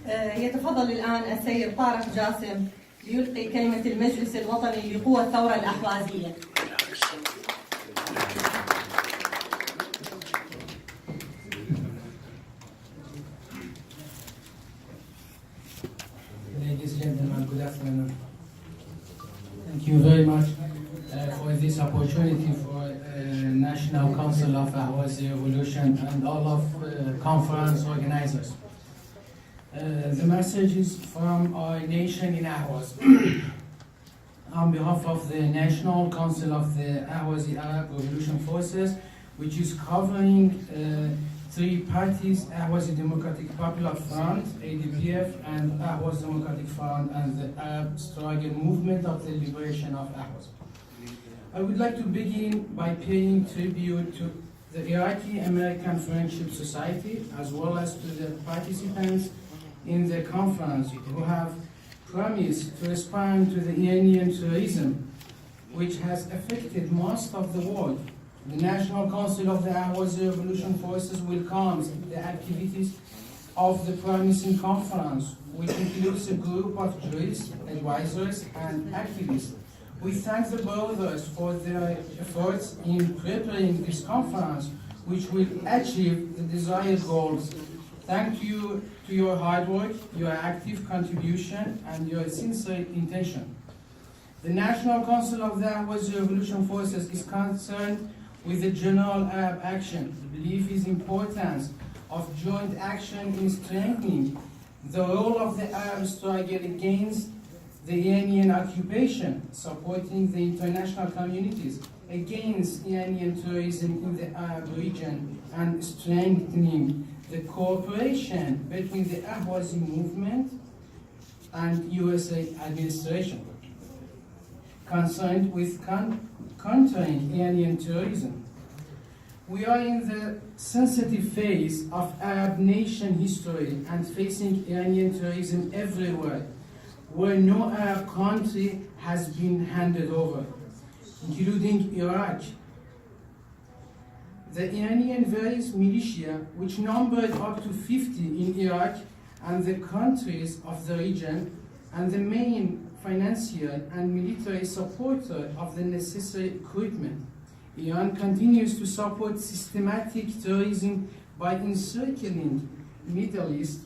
يتفضل الآن السيد طارق جاسم ليلقي كلمة المجلس الوطني لقوى الثورة الأحوازية. Ladies and gentlemen, good afternoon. Thank you very much for this opportunity for National Council of Ahwazi Revolution and all of conference organizers. The message is from our nation in Ahwaz. On behalf of the National Council of the Ahwazi Arab Revolution Forces, which is covering three parties, Ahwazi Democratic Popular Front, ADPF, and Ahwaz Democratic Front, and the Arab Struggle Movement of the Liberation of Ahwaz. I would like to begin by paying tribute to the Iraqi-American Friendship Society, as well as to the participants in the conference who have promised to respond to the Iranian terrorism, which has affected most of the world. The National Council of the Ahwazi Revolution Forces welcomes the activities of the promising conference, which includes a group of jurists, advisors, and activists. We thank the brothers for their efforts in preparing this conference, which will achieve the desired goals. Thank you to your hard work, your active contribution, and your sincere intention. The National Council of the Ahwazi Revolution Forces is concerned with the general Arab action. The belief is importance of joint action in strengthening the role of the Arab struggle against the Iranian occupation, supporting the international communities against Iranian terrorism in the Arab region, and strengthening the cooperation between the Ahwazi movement and USA administration concerned with countering Iranian terrorism. We are in the sensitive phase of Arab nation history and facing Iranian terrorism everywhere, where no Arab country has been handed over, including Iraq. The Iranian various militia, which numbered up to 50 in Iraq and the countries of the region, and the main financier and military supporter of the necessary equipment. Iran continues to support systematic terrorism by encircling Middle East.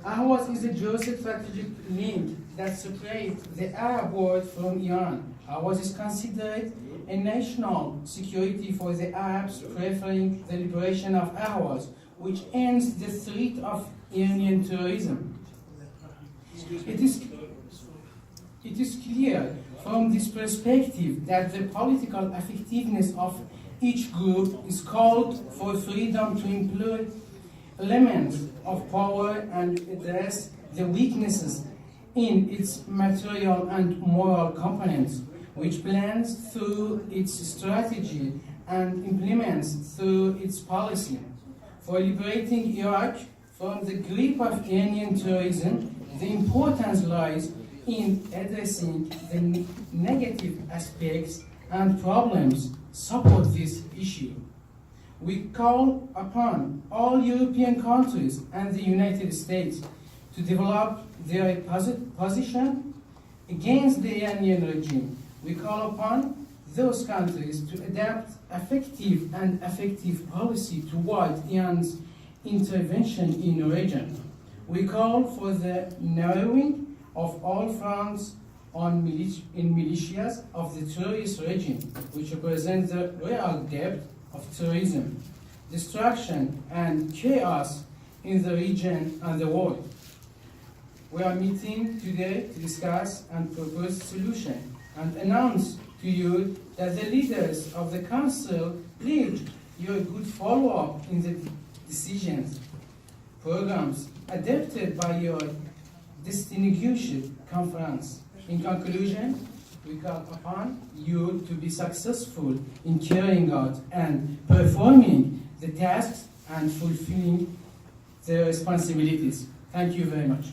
Ahwaz is a geostrategic link that separates the Arab world from Iran. Ahwaz is considered a national security for the Arabs, preferring the liberation of Ahwaz, which ends the threat of Iranian terrorism. It is clear from this perspective that the political effectiveness of each group is called for freedom to employ elements of power and address the weaknesses in its material and moral components, which plans through its strategy and implements through its policy. For liberating Iraq from the grip of Iranian terrorism, the importance lies in addressing the negative aspects and problems support this issue. We call upon all European countries and the United States to develop their position against the Iranian regime. We call upon those countries to adapt effective policy toward Iran's intervention in the region. We call for the narrowing of all fronts in militias of the terrorist regime, which represent the real depth of terrorism, destruction, and chaos in the region and the world. We are meeting today to discuss and propose solutions and announce to you that the leaders of the Council pledge your good follow-up in the decisions, programs adopted by your distinguished conference. In conclusion, we call upon you to be successful in carrying out and performing the tasks and fulfilling the responsibilities. Thank you very much.